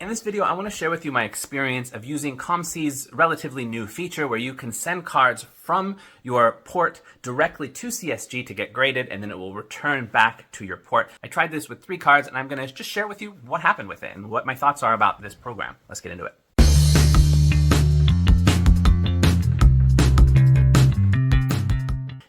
In this video, I want to share with you my experience of using COMC's relatively new feature where you can send cards from your port directly to CSG to get graded, and then it will return back to your port. I tried this with 3 cards, and I'm going to just share with you what happened with it and what my thoughts are about this program. Let's get into it.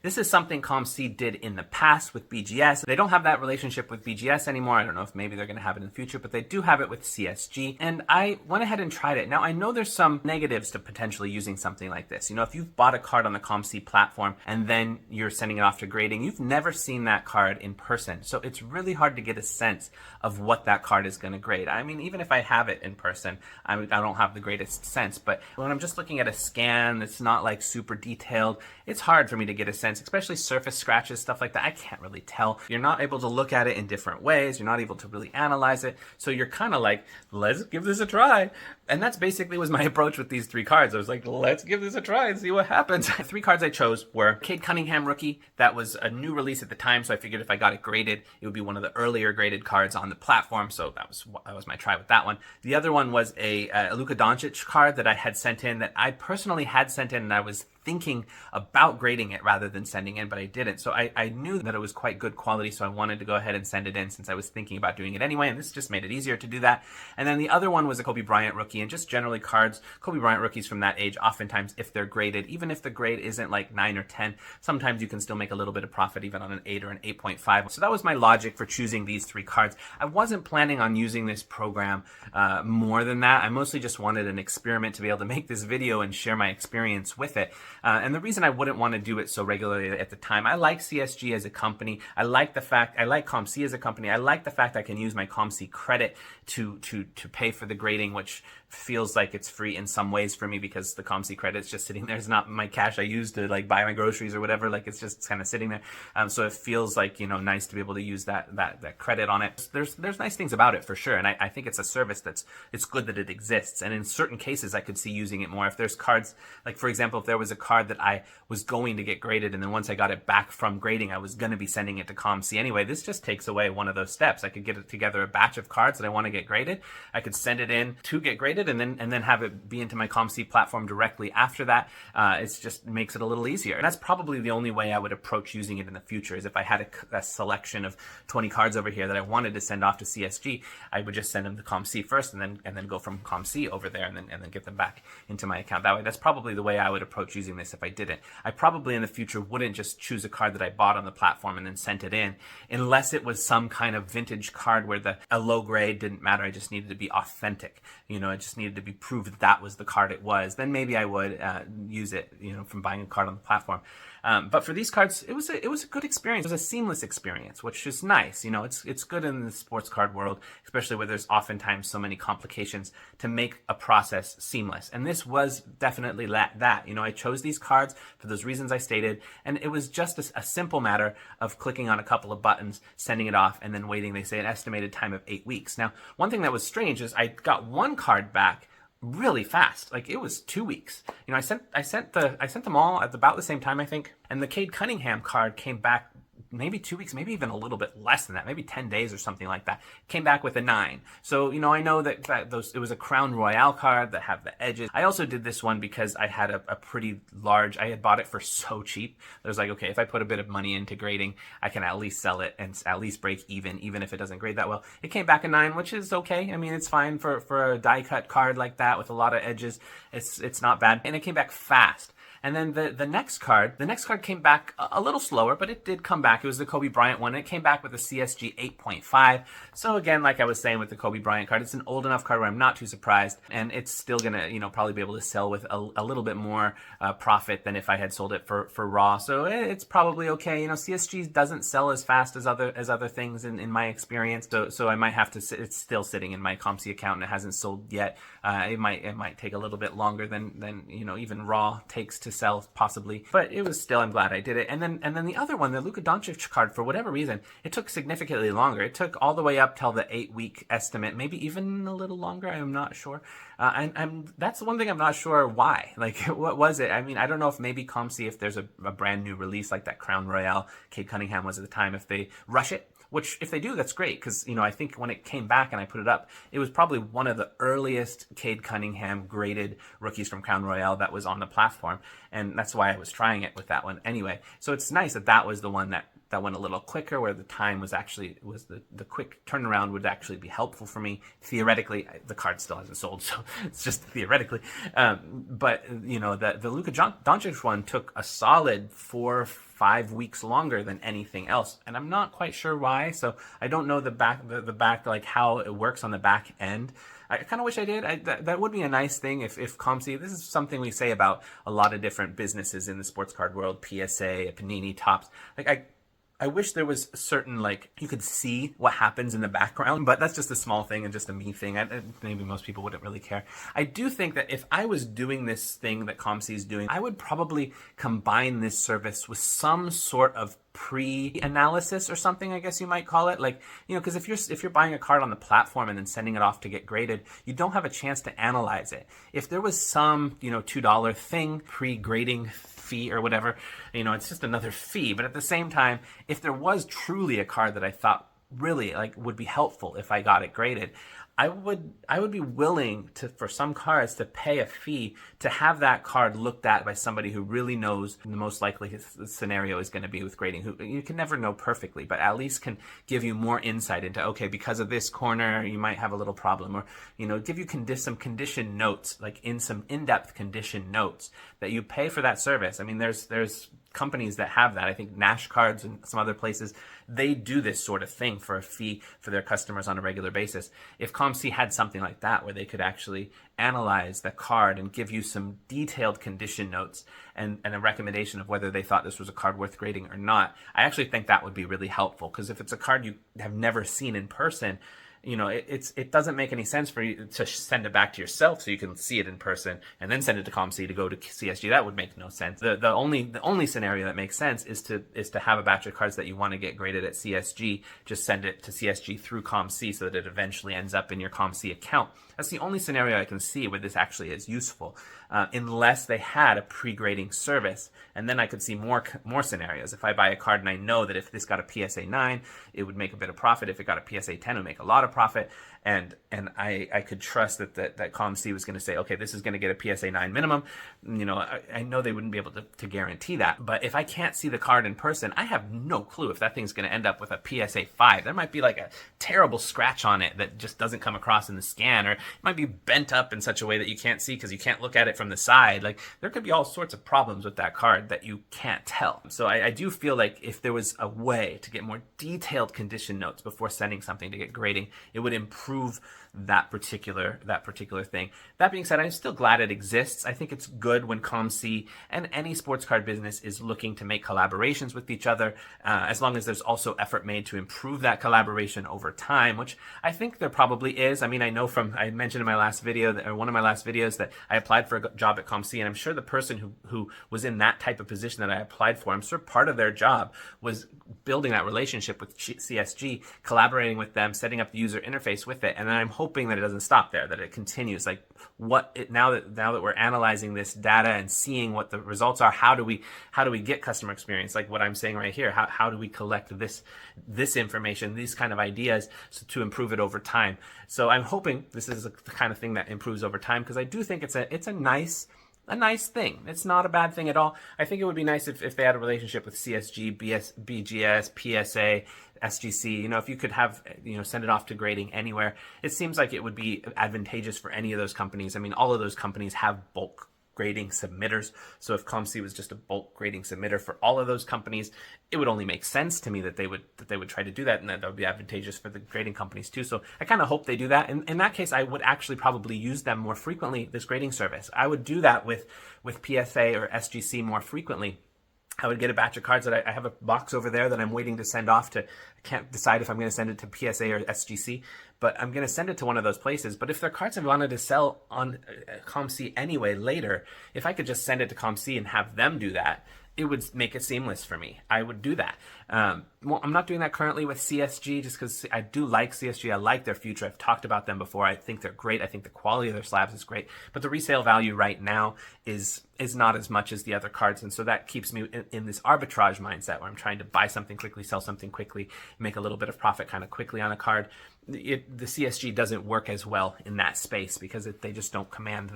This is something COMC did in the past with BGS. They don't have that relationship with BGS anymore. I don't know if maybe they're going to have it in the future, but they do have it with CSG. And I went ahead and tried it. Now, I know there's some negatives to potentially using something like this. You know, if you've bought a card on the COMC platform and then you're sending it off to grading, you've never seen that card in person. So it's really hard to get a sense of what that card is going to grade. I mean, even if I have it in person, I don't have the greatest sense. But when I'm just looking at a scan that's not like super detailed, it's hard for me to get a sense, especially surface scratches, stuff like that. I can't really tell. You're not able to look at it in different ways. You're not able to really analyze it. So you're kind of like, let's give this a try. And that's basically was my approach with these 3 cards. I was like, let's give this a try and see what happens. The 3 cards I chose were Cade Cunningham rookie. That was a new release at the time, so I figured if I got it graded, it would be one of the earlier graded cards on the platform. So that was my try with that one. The other one was a Luka Doncic card that I had sent in, that I personally had sent in, and I was thinking about grading it rather than sending in, but I didn't. So I knew that it was quite good quality, so I wanted to go ahead and send it in since I was thinking about doing it anyway, and this just made it easier to do that. And then the other one was a Kobe Bryant rookie, and just generally cards, Kobe Bryant rookies from that age, oftentimes if they're graded, even if the grade isn't like 9 or 10, sometimes you can still make a little bit of profit even on an 8 or an 8.5. So that was my logic for choosing these 3 cards. I wasn't planning on using this program more than that. I mostly just wanted an experiment to be able to make this video and share my experience with it. And the reason I wouldn't want to do it so regularly at the time, I like CSG as a company. I like COMC as a company. I like the fact I can use my COMC credit to pay for the grading, which feels like it's free in some ways for me because the COMC credit's just sitting there. It's not my cash I use to like buy my groceries or whatever. Like it's just kind of sitting there. So it feels like, you know, nice to be able to use that credit on it. There's nice things about it for sure. And I think it's a service it's good that it exists. And in certain cases, I could see using it more. If there's cards, like for example, if there was a card that I was going to get graded, and then once I got it back from grading, I was going to be sending it to COMC anyway, this just takes away one of those steps. I could get together a batch of cards that I want to get graded. I could send it in to get graded, and then have it be into my COMC platform directly after that. It just makes it a little easier. And that's probably the only way I would approach using it in the future, is if I had a selection of 20 cards over here that I wanted to send off to CSG, I would just send them to COMC first, and then go from COMC over there, and then get them back into my account that way. That's probably the way I would approach using this if I didn't. I probably in the future wouldn't just choose a card that I bought on the platform and then sent it in, unless it was some kind of vintage card where a low grade didn't matter. I just needed to be authentic. You know, it just needed to be proved that was the card it was. Then maybe I would use it, you know, from buying a card on the platform. But for these cards, it was a good experience. It was a seamless experience, which is nice. You know, it's good in the sports card world, especially where there's oftentimes so many complications, to make a process seamless. And this was definitely that. You know, I chose these cards for those reasons I stated, and it was just a simple matter of clicking on a couple of buttons, sending it off, and then waiting. They say an estimated time of 8 weeks. Now, one thing that was strange is I got one card back really fast. Like it was 2 weeks. You know, I sent them all at about the same time, I think. And the Cade Cunningham card came back maybe 2 weeks, maybe even a little bit less than that, maybe 10 days or something like that. Came back with a 9. So, you know, I know that it was a Crown Royale card that have the edges. I also did this one because I had a pretty large, I had bought it for so cheap. I was like, okay, if I put a bit of money into grading, I can at least sell it and at least break even if it doesn't grade that well. It came back a 9, which is okay. I mean, it's fine for a die cut card like that with a lot of edges. It's not bad. And it came back fast. And then the next card came back a little slower, but it did come back. It was the Kobe Bryant one. It came back with a CSG 8.5. So again, like I was saying with the Kobe Bryant card, it's an old enough card where I'm not too surprised, and it's still gonna, you know, probably be able to sell with a little bit more profit than if I had sold it for raw. So it's probably okay. You know, CSG doesn't sell as fast as other things in my experience. So I might have to. It's still sitting in my COMC account and it hasn't sold yet. It might take a little bit longer than you know, even raw takes to sell possibly, but it was still, I'm glad I did it. And then the other one, the Luka Doncic card, for whatever reason, it took significantly longer. It took all the way up till the 8-week estimate, maybe even a little longer. I'm not sure. And that's the one thing I'm not sure why. Like, what was it? I mean, I don't know if maybe COMC, if there's a brand new release like that Crown Royale Cade Cunningham was at the time, if they rush it, which if they do, that's great, because, you know, I think when it came back and I put it up, it was probably one of the earliest Cade Cunningham graded rookies from Crown Royale that was on the platform, and that's why I was trying it with that one anyway. So it's nice that that was the one that went a little quicker, where the time was the quick turnaround would actually be helpful for me. Theoretically, the card still hasn't sold, so it's just theoretically. But, you know, the Luka Doncic one took a solid 4 or 5 weeks longer than anything else, and I'm not quite sure why. So I don't know the back like how it works on the back end. I kind of wish I did. That would be a nice thing if COMC, this is something we say about a lot of different businesses in the sports card world, PSA, Panini, Topps. Like, I wish there was certain, like, you could see what happens in the background, but that's just a small thing and just a me thing. Maybe most people wouldn't really care. I do think that if I was doing this thing that COMC is doing, I would probably combine this service with some sort of pre-analysis or something, I guess you might call it. Like, you know, because if you're buying a card on the platform and then sending it off to get graded, you don't have a chance to analyze it. If there was some, you know, $2 thing, pre-grading fee or whatever, you know, it's just another fee. But at the same time, if there was truly a card that I thought really like would be helpful if I got it graded, I would be willing to, for some cards, to pay a fee to have that card looked at by somebody who really knows the most likely scenario is going to be with grading. Who you can never know perfectly, but at least can give you more insight into, okay, because of this corner, you might have a little problem, or, you know, give you some condition notes, like in some in-depth condition notes that you pay for that service. I mean, there's companies that have that. I think Nash Cards and some other places, they do this sort of thing for a fee for their customers on a regular basis. If COMC had something like that, where they could actually analyze the card and give you some detailed condition notes and a recommendation of whether they thought this was a card worth grading or not, I actually think that would be really helpful. Because if it's a card you have never seen in person, you know, it doesn't make any sense for you to send it back to yourself so you can see it in person and then send it to COMC to go to CSG. That would make no sense. The only scenario that makes sense is to have a batch of cards that you want to get graded at CSG, just send it to CSG through COMC so that it eventually ends up in your COMC account. That's the only scenario I can see where this actually is useful, unless they had a pre-grading service. And then I could see more scenarios. If I buy a card and I know that if this got a PSA 9, it would make a bit of profit. If it got a PSA 10, it would make a lot of profit. And I could trust that COMC was going to say, okay, this is going to get a PSA 9 minimum. You know, I know they wouldn't be able to guarantee that. But if I can't see the card in person, I have no clue if that thing's going to end up with a PSA 5. There might be like a terrible scratch on it that just doesn't come across in the scan, or it might be bent up in such a way that you can't see because you can't look at it from the side. Like, there could be all sorts of problems with that card that you can't tell. So I do feel like if there was a way to get more detailed condition notes before sending something to get grading, it would improve that particular thing. That being said, I'm still glad it exists. I think it's good when COMC and any sports card business is looking to make collaborations with each other, as long as there's also effort made to improve that collaboration over time, which I think there probably is. I mean, I know I mentioned in my last video, or one of my last videos, that I applied for a job at COMC, and I'm sure the person who was in that type of position that I applied for, I'm sure part of their job was building that relationship with CSG, collaborating with them, setting up the user interface with it. And then I'm hoping that it doesn't stop there, that it continues. Like, now that we're analyzing this data and seeing what the results are, how do we get customer experience? Like what I'm saying right here, how do we collect this information, these kind of ideas, to improve it over time? So I'm hoping this is the kind of thing that improves over time, because I do think it's a nice thing. It's not a bad thing at all. I think it would be nice if they had a relationship with CSG, BGS, PSA, SGC. You know, if you could have, you know, send it off to grading anywhere. It seems like it would be advantageous for any of those companies. I mean, all of those companies have bulk grading submitters. So if COMC was just a bulk grading submitter for all of those companies, it would only make sense to me that they would try to do that, and that would be advantageous for the grading companies too. So I kind of hope they do that. And in that case, I would actually probably use them more frequently, this grading service. I would do that with PSA or SGC more frequently. I would get a batch of cards that I have a box over there that I'm waiting to send off to. I can't decide if I'm going to send it to PSA or SGC, but I'm going to send it to one of those places. But if they're cards I wanted to sell on COMC anyway later, if I could just send it to COMC and have them do that, it would make it seamless for me. I would do that. Well, I'm not doing that currently with CSG just because I do like CSG. I like their future. I've talked about them before. I think they're great. I think the quality of their slabs is great. But the resale value right now is not as much as the other cards. And so that keeps me in this arbitrage mindset where I'm trying to buy something quickly, sell something quickly, make a little bit of profit kind of quickly on a card. The CSG doesn't work as well in that space because they just don't command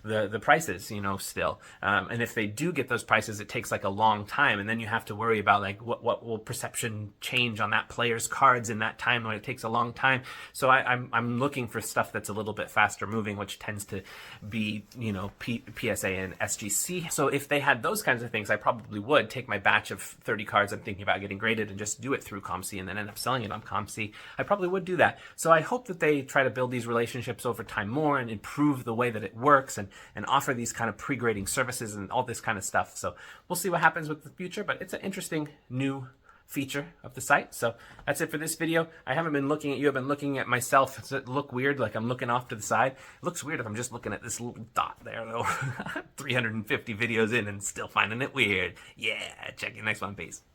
the prices, still. And if they do get those prices, it takes like a long time. And then you have to worry about like what will perception change on that player's cards in that time when it takes a long time. So I'm looking for stuff that's a little bit faster moving, which tends to be, PSA and SGC. So if they had those kinds of things, I probably would take my batch of 30 cards I'm thinking about getting graded and just do it through COMC and then end up selling it on COMC. I probably would do that. So I hope that they try to build these relationships over time more and improve the way that it works and offer these kind of pre-grading services and all this kind of stuff. So we'll see what happens with the future, but it's an interesting new feature of the site. So that's it for this video. I haven't been looking at you. I've been looking at myself. Does it look weird? Like I'm looking off to the side? It looks weird if I'm just looking at this little dot there, though. 350 videos in and still finding it weird. Yeah, check you next one. Peace.